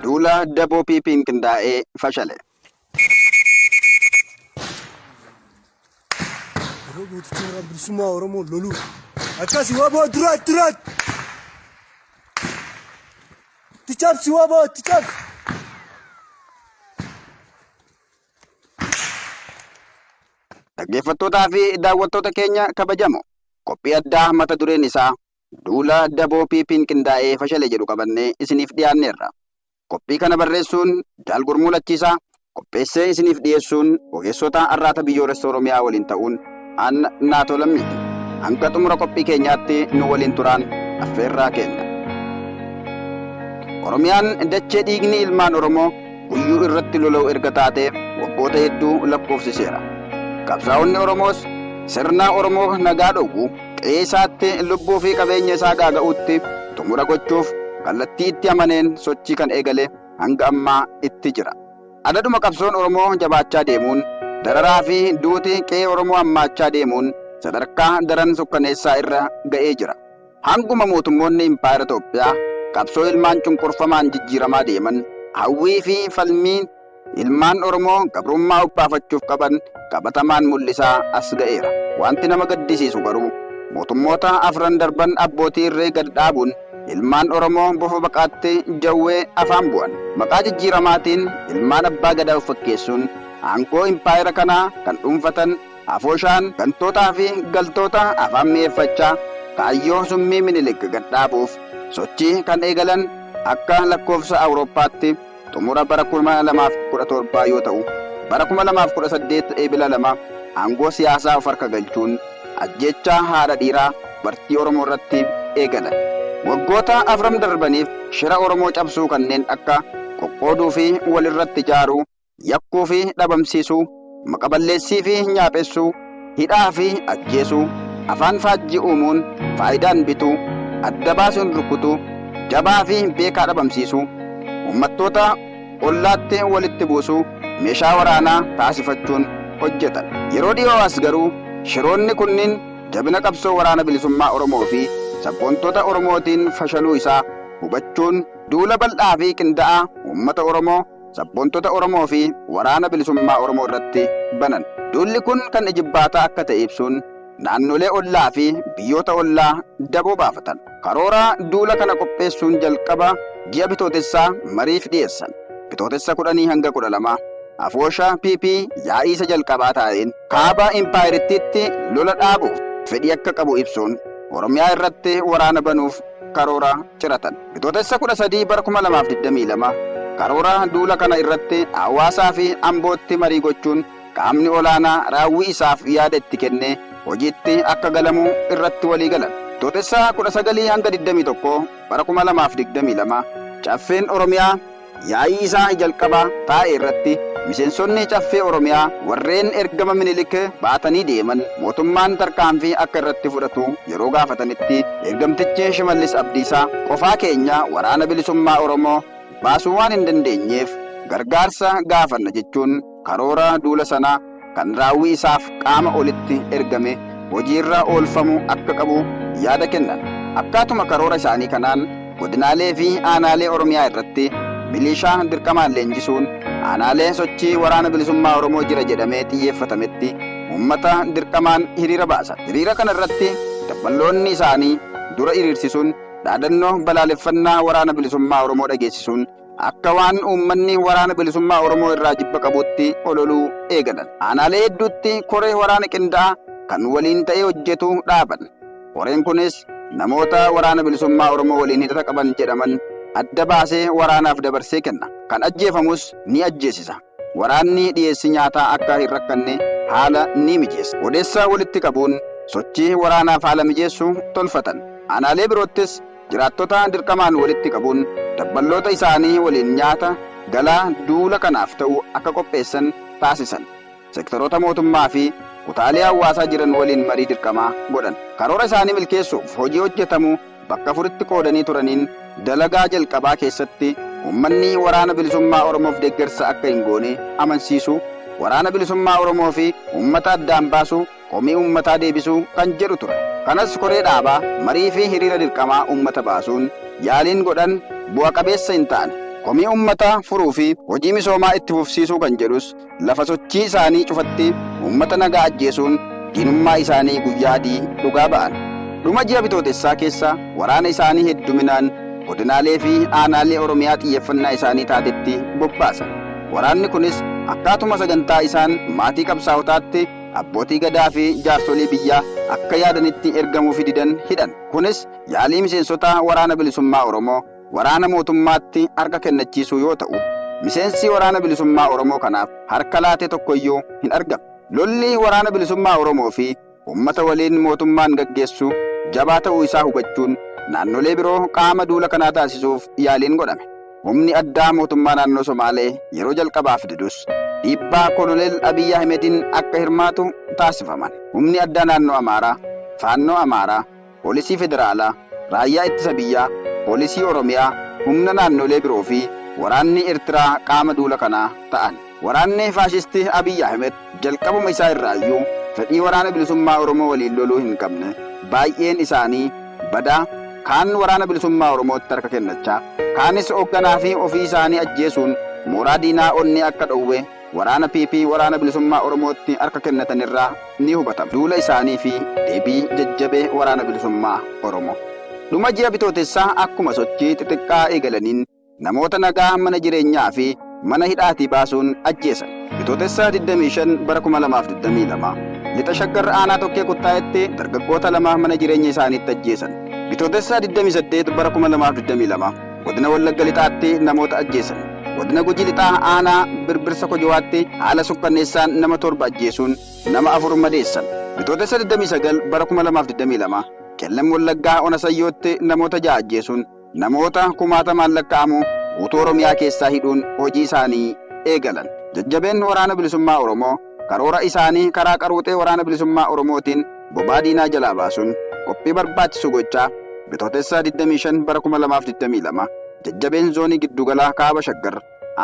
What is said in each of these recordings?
Duula daboo piipiin qindaa'ee fashale. Bilisummaa Oromoo loluu akkasii waboo duraat ticabsi waboo ticab. Dhaggeeffattootaa fi daawwattoota keenya kabajamoo qophii addaa mata dureen isaa duula daboo piipiin qindaa'ee fashale jedhu qabannee isiniif dhiyaanneerra. Qophii kana barreessuun Jaal Gurmuu Lachiisaa, qopheessee isiniif dhiyeessuun ogeessota arraata biyyoolessa Oromiyaa waliin ta'uun an Naatoo Lammiiti. Hanga xumura qophii keenyaatti nu waliin turaan affeerraa kenna. Oromiyaan dachee dhiigni ilmaan Oromoo guyyuu irratti lola'u erga taatee waggoota hedduu lakkoofsiseera. Qabsaa'onni Oromoos sirna Oromoo nagaa dhowwu qe'ee isaatti lubbuu fi qabeenya isaa gaaga'uutti xumura gochuuf kallattii itti amaneen sochii kan eegale hanga ammaa itti jira. Adaduma qabsoon Oromoo jabaachaa deemuun dararaa fi duuti qe'ee Oromoo hammaachaa deemuun sadarkaa daran sukkaneessaa irra ga'ee jira. Hanguma mootummoonni Impaayera Itoophiyaa qabsoo ilmaan cunqurfamaan jijjiiramaa deeman hawwii fi falmii ilmaan Oromoo gabrummaa obbaafachuuf qaban qabatamaan mul'isaa as ga'eera. Wanti nama gaddisiisu garuu mootummoota afran darban abbootii irree gad dhaabuun ilmaan Oromoo bofa baqaatti jawwee afaan bu'an. Maqaa jijjiiramaatiin ilmaan abbaa gadaa of fakkeessuun aangoo impaayera kanaa kan dhuunfatan afooshaan gantootaa fi galtoota afaan mi'eeffachaa kaayyoo summii Minilik gad dhaabuuf sochii kan eegalan akka lakkoofsa Awurooppaatti xumura bara 2017 yoo ta'u, bara 2018 eebila 2 aangoo siyaasaa of harka galchuun ajjechaa haadha dhiiraa bartii Oromoo irratti eegalan. Waggoota afran darbaniif shira Oromoo cabsuu kanneen akka qoqqooduu fi walirratti ijaaruu, yakkuu fi dhabamsiisuu, maqaballeessii fi nyaaphessuu, hidhaa fi ajjeesuu, afaan faajjii uumuun, faayidaan bituu, adda baasuun rukutuu, jabaa fi beekaa dhabamsiisuu, uummattoota ollaatti walitti buusuu, meeshaa waraanaa taasifachuun hojjetan. Yeroo dhiyoo as garuu shiroonni kunniin jabina qabsoo waraana bilisummaa Oromoo fi sabboontoota Oromootiin fashaluu isaa hubachuun duula bal'aa fi qindaa'aa uummata Oromoo, sabboontoota Oromoo fi waraana bilisummaa Oromoo irratti banan. Duulli kun kan ijibbaataa akka ta'e ibsuun naannolee ollaa fi biyyoota ollaa daboo baafatan. Karoora duula kana qopheessuun jalqaba ji'a bitootessaa mariif dhiyeessan. Bitootessa 10 hanga 12 afoosha PP yaa'ii isa jalqabaa ta'een kaaba impaayerittiitti lola dhaabuuf fedhii akka qabu ibsuun Oromiyaa irratti waraana banuuf karoora ciratan. Bitootessa 13 bara 2022 karoora duula kana irratti hawaasaa fi ambootti marii gochuun qaamni olaanaa raawwii isaaf yaada itti kennee hojiitti akka galamu irratti walii galan. Bitootessa 19 hanga 21 bara 2022 caffeen Oromiyaa yaa'ii isaa jalqabaa taa'e irratti miseensonni caffee Oromiyaa warreen ergama Minilik baatanii deeman mootummaan tarkaanfii akka irratti fudhatu yeroo gaafatanitti ergamtichi Shimallis Abdiisaa qofaa keenya waraana bilisummaa Oromoo baasuu waan hin dandeenyeef gargaarsa gaafanna jechuun karoora duula sanaa kan raawwii isaaf qaama olitti ergame hojiirra oolfamu akka qabu yaada kennan. Akkaatuma karoora isaanii kanaan godinaalee fi aanaalee Oromiyaa irratti milishaa dirqamaan leenjisuun aanaalee sochii waraana bilisummaa Oromoo jira jedhamee xiyyeeffatametti uummata dirqamaan hiriira baasan. Hiriira kana irratti dabballoonni isaanii dura hiriirsisuun dhaadannoo balaaleffannaa waraana bilisummaa Oromoo dhageessisuun akka waan uummanni waraana bilisummaa Oromoo irraa jibba qabutti ololuu eegalan. Aanaalee hedduutti koree waraana qindaa'aa kan waliin ta'ee hojjetu dhaaban. Koreen kunis namoota waraana bilisummaa Oromoo waliin hidhata qaban jedhaman adda baasee waraanaaf dabarsee kenna. Kan ajjeefamus ni ajjeesisa. Waraanni dhiyeessi nyaataa akka hin rakkanne haala ni mijeessa. Odeessaa walitti qabuun sochii waraanaaf haala mijeessu tolfatan. Aanaalee biroottis jiraattota dirqamaan walitti qabuun dabballoota isaanii waliin nyaata galaa duula kanaaf ta'u akka qopheessan taasisan. Sektoroota mootummaa fi kutaalee hawaasaa jiran waliin marii dirqamaa godhan. Karoora isaanii milkeessuuf hojii hojjetamu bakka furitti qoodanii turaniin dalagaa jalqabaa keessatti uummanni waraana bilisummaa Oromoof deeggarsa akka hin goone amansiisu waraana bilisummaa Oromoo fi uummata addaan baasuu, komii uummataa deebisuu kan jedhu ture. Kanas koree dhaabaa marii fi hiriira dirqamaa uummata baasuun yaaliin godhan bu'a qabeessa hin taane. Komii uummataa furuu fi hojii misoomaa itti fufsiisuu kan jedhus lafa sochii isaanii cufatti uummata nagaa ajjeesuun diinummaa isaanii guyyaa adii dhugaa ba'an. Dhuma ji'a bitootessaa keessa waraana isaanii hedduminaan godinaalee fi aanaalee Oromiyaa xiyyeeffannaa isaanii taatetti bobbaasan. Waraanni kunis akkaatuma sagantaa isaan maatii qabsaa'otaatti abbootii gadaa fi jaarsolii biyyaa akka yaadanitti ergamuu fididan hidhan. Kunis yaalii miseensota waraana bilisummaa Oromoo waraana mootummaatti harka kennachiisuu yoo ta'u, miseensi waraana bilisummaa Oromoo kanaaf harka laate tokkoyyuu hin argamne. Lolli waraana bilisummaa Oromoo fi uummata waliin mootummaan gaggeessu jabaa ta'uu isaa hubachuun naannolee biroo qaama duula kanaa taasisuuf yaaliin godhame. Humni addaa mootummaa naannoo Somaalee yeroo jalqabaaf didus dhiibbaa Koloneel Abiyyi Ahmediin akka hirmaatu taasifaman. Humni addaa naannoo Amaaraa, Faannoo Amaaraa, Poolisii Federaalaa, Raayyaa Ittisa Biyyaa, Poolisii Oromiyaa, humna naannolee biroo fi waraanni Eertiraa qaama duula kanaa ta'an. Waraanni faashistii Abiyyi Ahmed jalqabuma isaa irraayyuu fedhii waraana bilisummaa Oromoo waliin loluu hin qabne, baay'een isaanii badaa kaan waraana bilisummaa Oromootti harka kennachaa, kaanis hoogganaa fi ofii isaanii ajjeesuun mooraa diinaa onni akka dhowwe waraana PP waraana bilisummaa Oromootti harka kennatanirraa ni hubatama. Duula isaanii fi deebii jajjabee waraana bilisummaa Oromoo. Dhuma ji'a bitootessaa akkuma sochii xixiqqaa eegalaniin namoota nagaa mana jireenyaa fi mana hidhaatii baasuun ajjeesan. Bitootessaa 25 bara 2022 lixa shaggar aanaa tokkee kuttaa'etti dargaggoota lama mana jireenya isaaniitti ajjeesan. Bitootessaa 28 bara 2022 godina Wallagga lixaatti namoota ajjeesan. Godina Gujii lixaa aanaa Birbirsa Kojowaatti haala sukkanneessaan nama 7 ajjeesuun nama 4 madeessan. Bitootessaa 29 bara 2022 Qellem Wallaggaa Onasayyootti namoota 6 ajjeesuun namoota 1000 lakkaa'amu guutuu Oromiyaa keessaa hidhuun hojii isaanii eegalan. Jajjabeen waraana bilisummaa Oromoo karoora isaanii karaa qaruuxee waraana bilisummaa Oromootiin bobaa diinaa jalaa baasuun qophii barbaachisu gochaa bitootessaa 25 bara 2022 jajjabeen zoonii giddugalaa kaaba shaggar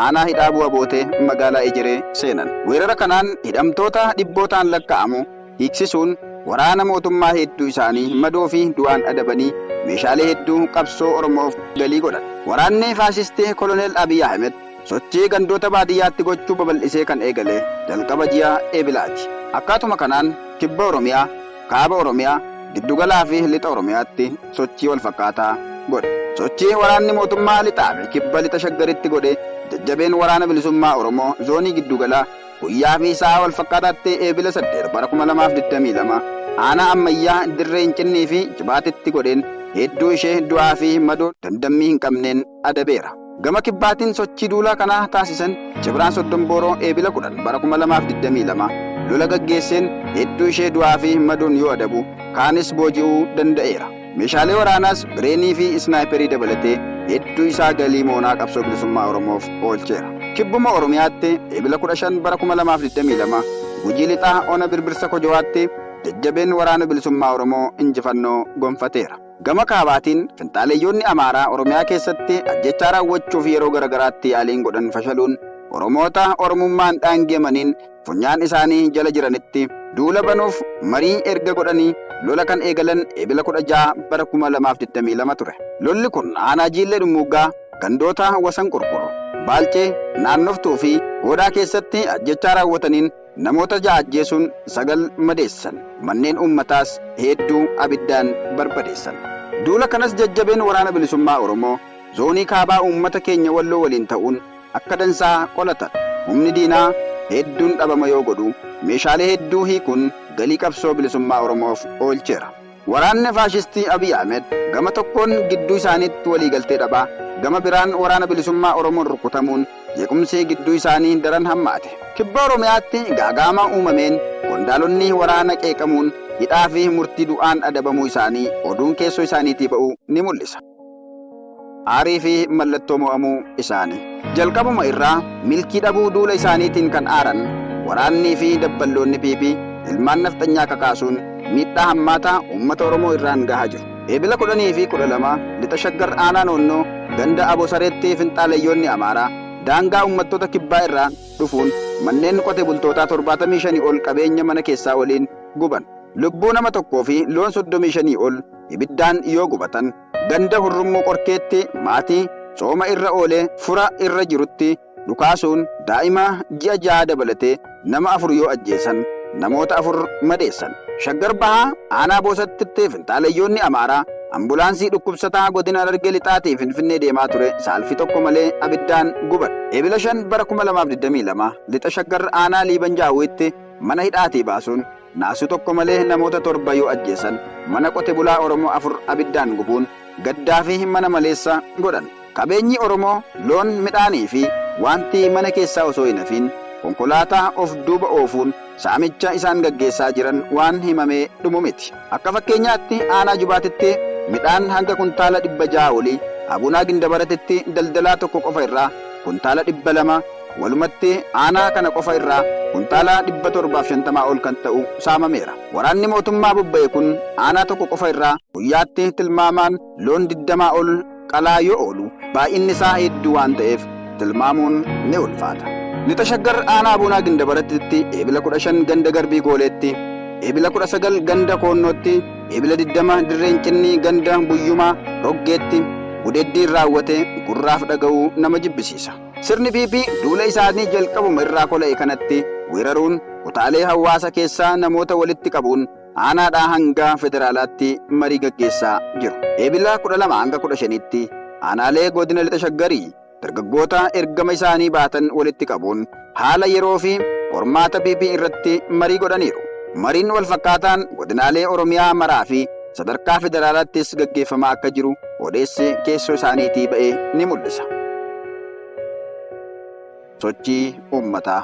aanaa hidhaa bu'a bootee magaalaa Ejeree seenan. Weerara kanaan hidhamtoota dhibbootaan lakkaa'amu hiiksisuun waraana mootummaa hedduu isaanii madoo fi du'aan adabanii meeshaalee hedduu qabsoo Oromoof galii godhan. Waraanni faashistii Koloneel Abiyyi Ahmed sochii gandoota baadiyyaatti gochuu babal'isee kan eegale jalqaba ji'a Eebilaati. Akkaatuma kanaan kibba Oromiyaa, kaaba Oromiyaa, giddugalaa fi lixa Oromiyaatti sochii wal fakkaataa godhe. Sochii waraanni mootummaa lixaa fi kibba lixa shaggaritti godhe jajjabeen waraana bilisummaa Oromoo zoonii giddugalaa guyyaa fi sa'a wal fakkaataatti Eebila 8 bara 2022 aanaa ammayyaa dirree Hincinnii fi Jibaatitti godheen hedduu ishee du'aa fi madoo dandammii hin qabneen adabeera. Gama kibbaatiin sochii duulaa kanaa taasisan Cibiraan Soddombooroo Eebila 10 bara 2022 lola gaggeesseen hedduu ishee du'aa fi madoon yoo adabu kaanis booji'uu danda'eera. Meeshaalee waraanaas bireenii fi isnaayiperii dabalatee hedduu isaa galii moonaa qabsoo bilisummaa Oromoof oolcheera. Kibbuma Oromiyaatti Eebila 15 bara 2022 Gujii lixaa ona Birbirsa Kojowaatti jajjabeen waraana bilisummaa Oromoo injifannoo gonfateera. Gama kaabaatiin finxaaleeyyoonni Amaaraa Oromiyaa keessatti ajjechaa raawwachuuf yeroo garagaraatti yaaliin godhan fashaluun Oromoota Oromummaan dhaangeemaniin funyaan isaanii jala jiranitti duula banuuf marii erga godhanii lola kan eegalan Eebila 16 bara 2022 ture. Lolli kun aanaa Jiillee Dumuggaa gandoota Wasan Qurquru, Baalchee, Naannoftuu fi Hoodaa keessatti ajjechaa raawwataniin namoota 6 ajjeesuun 9 madeessan. Manneen uummataas hedduu abiddaan barbadeessan. Duula kanas jajjabeen waraana bilisummaa Oromoo zoonii kaabaa uummata keenya Walloo waliin ta'uun akka dansaa qolatan. Humni diinaa hedduun dhabama yoo godhu meeshaalee hedduu hiikuun galii qabsoo bilisummaa Oromoof oolcheera. Waraanni faashistii Abiyyi Ahmed gama tokkoon gidduu isaaniitti waliigaltee dhabaa, gama biraan waraana bilisummaa Oromoon rukutamuun jeequmsi gidduu isaanii daran hammaate. Kibba Oromiyaatti gaagaamaa uumameen qondaalonni waraana qeeqamuun hidhaa fi murtii du'aan adabamuu isaanii oduun keessoo isaaniitii ba'uu ni mul'isa. Aarii fi mallattoo mo'amuu isaanii. Jalqabuma irraa milkii dhabuu duula isaaniitiin kan aaran waraannii fi dabballoonni PP ilmaan nafxanyaa kakaasuun miidhaa hammaataa uummata Oromoo irraan gahaa jiru. Eebila 10 fi 12 lixa shaggar aanaa Noonnoo ganda Abosareetti finxaaleeyyoonni Amaaraa daangaa uummattoota kibbaa irraa dhufuun manneen qote bultootaa 75 ol qabeenya mana keessaa waliin guban. Lubbuu nama tokkoo fi loon 35 ol ibiddaan yoo gubatan ganda Hurrummuu Qorkeetti maatii sooma irra oolee fura irra jirutti dhukaasuun daa'ima ji'a 6 dabalatee nama 4 yoo ajjeesan namoota 4 madeessan. Shaggar Bahaa aanaa Boosattitti finxaalayyoonni Amaaraa ambulaansii dhukkubsataa godina Harargee Lixaatii Finfinnee deemaa ture saalfii tokko malee abiddaan guban. Eebila 5 bara 2022 lixa Shaggar aanaa Liiban Jaawwiitti mana hidhaatii baasuun naasuu tokko malee namoota 7 yoo ajjeesan mana qote bulaa Oromoo 4 abiddaan gubuun gaddaa fi mana maleessa godhan. Qabeenyi Oromoo loon midhaanii fi wanti mana keessaa osoo hin hafiin konkolaataa of duuba oofuun saamicha isaan gaggeessaa jiran waan himamee dhumu miti. Akka fakkeenyaatti aanaa Jubaatitti midhaan hanga kuntaala 600 olii Abunaa Gindabaratitti daldalaa tokko qofa irraa kuntaala 200 walumatti aanaa kana qofa irraa kuntaala 750 ol kan ta'u saamameera. Waraanni mootummaa bobba'e kun aanaa tokko qofa irraa guyyaatti tilmaamaan loon 20 ol qalaa yoo oolu baay'inni isaa hedduu waan ta'eef tilmaamuun ni ulfaata. Lixa Shaggar aanaa Abunaa Gindabaratitti eebila 15 ganda Garbii Gooleetti, eebila 19 ganda Koonnootti, eebila 20 Dirreen Cinnii ganda Buyyumaa Roggeetti gudeeddiin raawwate gurraaf dhaga'uu nama jibbisiisa. Sirni PP duula isaanii jalqabuma irraa kola'e kanatti weeraruun kutaalee hawaasa keessaa namoota walitti qabuun aanaadhaa hanga federaalaatti marii gaggeessaa jiru. Eebila 12 hanga 15tti aanaalee godina Lixa Shaggarii dargaggoota ergama isaanii baatan walitti qabuun haala yeroo fi qormaata PP irratti marii godhaniiru. Mariin wal fakkaataan godinaalee Oromiyaa maraa fi sadarkaa federaalaattis gaggeeffamaa akka jiru odeessi keessoo isaaniitii ba'ee ni mul'isa. Sochii uummataa.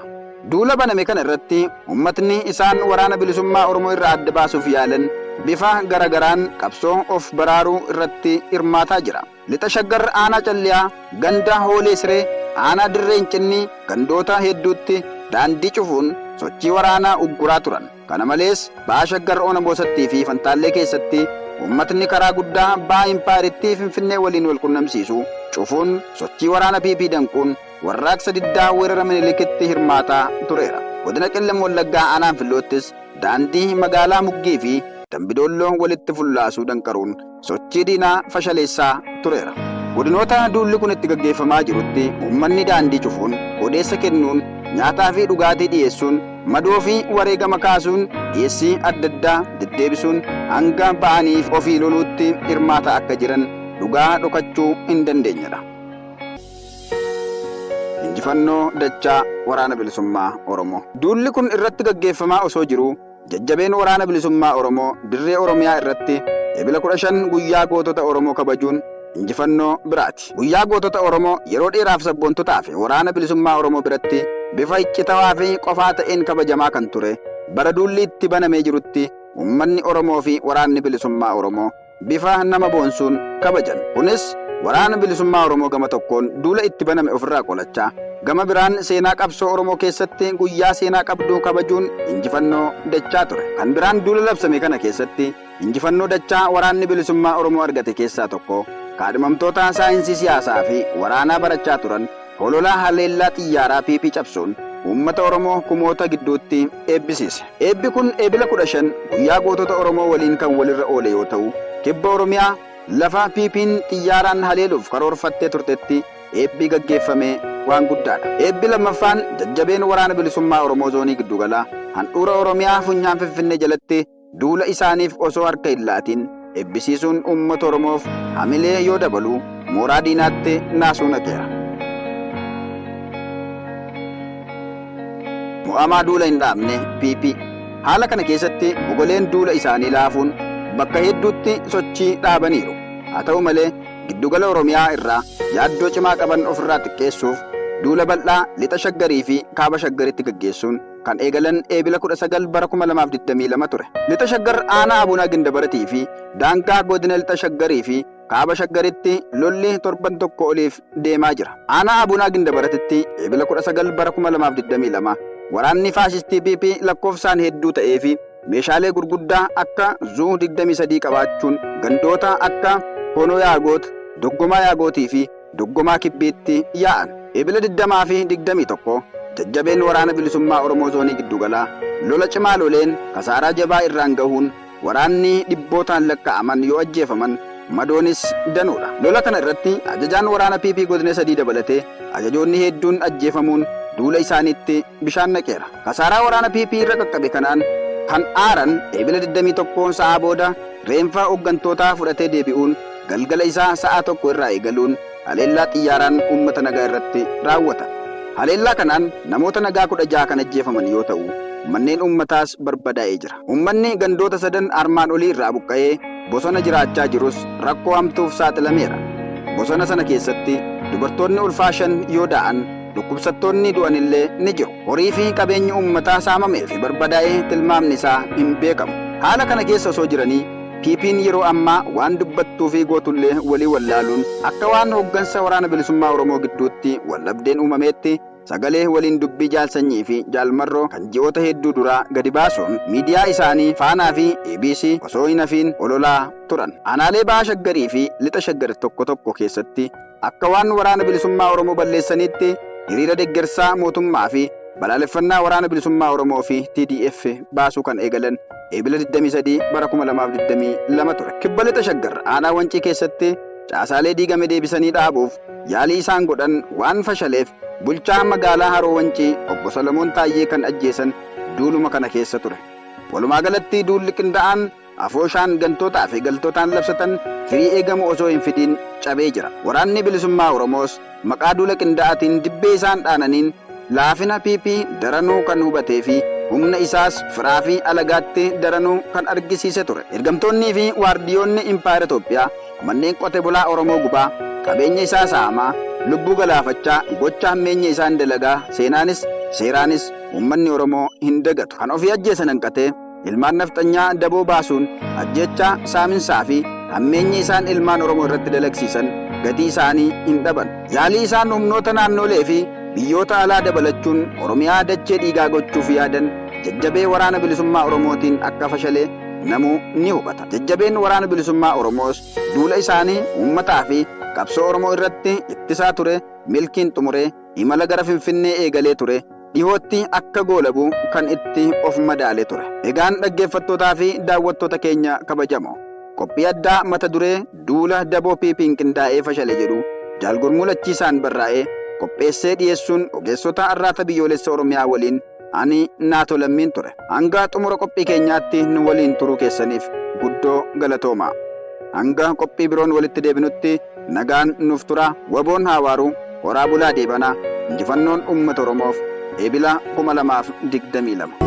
Duula baname kana irratti uummatni isaan waraana bilisummaa Oromoo irraa adda baasuuf yaalan bifa garagaraan qabsoo of baraaruu irratti hirmaataa jira. Lixa Shaggar aanaa Calliyaa ganda Hoolee Siree aanaa Dirreen Cinnii gandoota hedduutti daandii cufuun sochii waraanaa ugguraa turan. Kana malees Baha Shaggar Ona Boosattii fi Fantaallee keessatti uummatni karaa guddaa Baha Impaayiritti Finfinnee waliin wal qunnamsiisu cufuun sochii waraana PP danquun warraaqsa diddaa weerara Minilikitti hirmaataa tureera. Godina Qellem Wallaggaa aanaa Anfiiloottis daandii magaalaa Muggii fi Dambidolloo walitti fullaasuu danqaruun sochii diinaa fashaleessaa tureera. Godinoota duulli kun itti gaggeeffamaa jirutti uummanni daandii cufuun odeessa kennuun nyaataa fi dhugaatii dhiyeessuun madoo fi wareegama kaasuun dhiyeessii adda addaa deddeebisuun hanga ba'aniif ofii loluutti hirmaataa akka jiran dhugaa dhokachuu hin dandeenyedha. Injifannoo dachaa waraana bilisummaa Oromoo. Duulli kun irratti gaggeeffamaa osoo jiru jajjabeen waraana bilisummaa Oromoo dirree Oromiyaa irratti eebila 15 guyyaa gootota Oromoo kabajuun injifannoo biraati. Guyyaa gootota Oromoo yeroo dheeraaf sabboontotaa fi waraana bilisummaa Oromoo biratti bifa iccitawaa fi qofaa ta'een kabajamaa kan ture bara duulli itti banamee jirutti uummanni Oromoo fi waraanni bilisummaa Oromoo bifa nama boonsuun kabajan. Kunis waraana bilisummaa Oromoo gama tokkoon duula itti baname ofirraa qolachaa gama biraan seenaa qabsoo Oromoo keessatti guyyaa seenaa qabduu kabajuun injifannoo dachaa ture. Kan biraan duula labsame kana keessatti injifannoo dachaa waraanni bilisummaa Oromoo argate keessaa tokko kaadhimamtoota saayinsii siyaasaa fi waraanaa barachaa turan hololaa haleellaa xiyyaaraa PP cabsuun uummata Oromoo kumoota gidduutti eebbisiise. Eebbi kun eebila 15 guyyaa gootota Oromoo waliin kan walirra oole yoo ta'u kibba Oromiyaa lafa PP'n xiyyaaraan haleeluuf karoorfattee turtetti eebbi gaggeeffame waan guddaadha. Eebbi lammaffaan jajjabeen waraana bilisummaa Oromoo zoonii giddugalaa handhuura Oromiyaa funyaan Finfinnee jalatti duula isaaniif osoo harka hin laatiin eebbisiisuun uummata Oromoof hamilee yoo dabalu mooraa diinaatti naasuu naqeera. Mo'amaa duula hin dhaabne PP. Haala kana keessatti ogoleen duula isaanii laafuun bakka hedduutti sochii dhaabaniiru. Haa ta'u malee giddugala Oromiyaa irraa yaaddoo cimaa qaban ofirraa xiqqeessuuf duula bal'aa lixa Shaggarii fi kaaba Shaggaritti gaggeessuun kan eegalan eebila 19 bara 2022 ture. Lixa Shaggar aanaa Abunaa Gindabaratii fi daangaa godina lixa Shaggarii fi kaaba Shaggaritti lolli torban tokko oliif deemaa jira. Aanaa Abunaa Gindabaratitti eebila 19 bara 2022 waraanni faashistii PP lakkoofsaan hedduu ta'ee fi meeshaalee gurguddaa akka Zuu 23 qabaachuun gandoota akka Honoo Yaagoot, Doggomaa Yaagootii fi Doggomaa Kibbiitti yaa'an. Eebila 20 fi 21 jajjabeen waraana bilisummaa Oromoo zoonii giddugalaa lola cimaa loleen kasaaraa jabaa irraan gahuun waraanni dhibbootaan lakkaa'aman yoo ajjeefaman madoonis danuudha. Lola kana irratti ajajaan waraana PP godina 3 dabalatee ajajoonni hedduun ajjeefamuun duula isaaniitti bishaan naqeera. Kasaaraa waraana PP irra qaqqabe kanaan kan aaran eebila 21 sa'aa booda reenfa hooggantootaa fudhatee deebi'uun galgala isaa sa'aa tokko irraa eegaluun haleellaa xiyyaaraan uummata nagaa irratti raawwata. Haleellaa kanaan namoota nagaa 16 kan ajjeefaman yoo ta'u manneen uummataas barbadaa'ee jira. Uummanni gandoota sadan armaan olii irraa buqqa'ee bosona jiraachaa jirus rakkoo hamtuuf saaxilameera. Bosona sana keessatti dubartoonni ulfaa 5 yoo da'an dhukkubsattoonni du'anillee ni jiru. Horii fi qabeenyi uummataa saamamee fi barbadaa'ee tilmaamni isaa hin beekamu. Haala kana keessa osoo jiranii PP'n yeroo ammaa waan dubbattuu fi gootullee walii wallaaluun akka waan hooggansa waraana bilisummaa Oromoo gidduutti wallabdeen uumameetti sagalee waliin dubbii jaalsanyii fi jaalmarroo kan ji'oota hedduu duraa gadi baasuun miidiyaa isaanii Faanaa fi ABC osoo hin hafiin ololaa turan. Aanaalee Bahaa Shaggarii fi Lixa Shaggar tokko tokko keessatti akka waan waraana bilisummaa Oromoo balleessaniitti hiriira deeggarsaa mootummaa fi balaaleffannaa waraana bilisummaa Oromoo fi TDF baasuu kan eegalan eebila 23 bara 2022 ture. Kibba Lixa Shaggar aanaa Wancii keessatti caasaalee diigame deebisanii dhaabuuf yaalii isaan godhan waan fashaleef bulchaa magaalaa Haroo Wancii obbo Salamoon Taayyee kan ajjeesan duuluma kana keessa ture. Walumaa galatti duulli qindaa'aan afooshaan gantootaa fi galtootaan labsatan firii eegamu osoo hin fidiin cabee jira. Waraanni bilisummaa Oromoos maqaa duula qindaa'aatiin dibbee isaan dhaananiin laafina PP daranuu kan hubatee fi humna isaas firaa fi alagaatti daranuu kan argisiise ture. Ergamtoonnii fi waardiyoonni Impaayera Itoophiyaa manneen qote bulaa Oromoo gubaa qabeenya isaa saamaa lubbuu galaafachaa gocha hammeenya isaan dalagaa seenaanis seeraanis uummanni Oromoo hin dagatu. Kan ofii ajjeesan hanqatee ilmaan nafxanyaa daboo baasuun ajjechaa saaminsaa fi hammeenya isaan ilmaan Oromoo irratti dalagsiisan gatii isaanii hin dhaban. Yaalii isaan humnoota naannolee fi biyyoota alaa dabalachuun Oromiyaa dachee dhiigaa gochuuf yaadan jajjabee waraana bilisummaa Oromootiin akka fashalee namuu ni hubata. Jajjabeen waraana bilisummaa Oromoos duula isaanii uummataa fi qabsoo Oromoo irratti ittisaa ture milkiin xumuree imala gara Finfinnee eegalee ture. Dhihootti akka goolabu kan itti of madaale ture. Egaan dhaggeeffattootaa fi daawwattoota keenya kabajamoo qophii addaa mata duree duula daboo PP'n qindaa'ee fashale jedhu jaalgurmuu lachiisaan barraa'ee qopheessee dhiyeessuun ogeessota arraata biyyoolessa Oromiyaa waliin ani Naatoo Lammiin ture. Hanga xumura qophii keenyaatti nu waliin turuu keessaniif guddoo galatoomaa. Hanga qophii biroon walitti deebinutti nagaan nuuf tura. Waboon haa waaruu, horaa bulaa deebanaa. Injifannoon uummata Oromoof eebila 2022.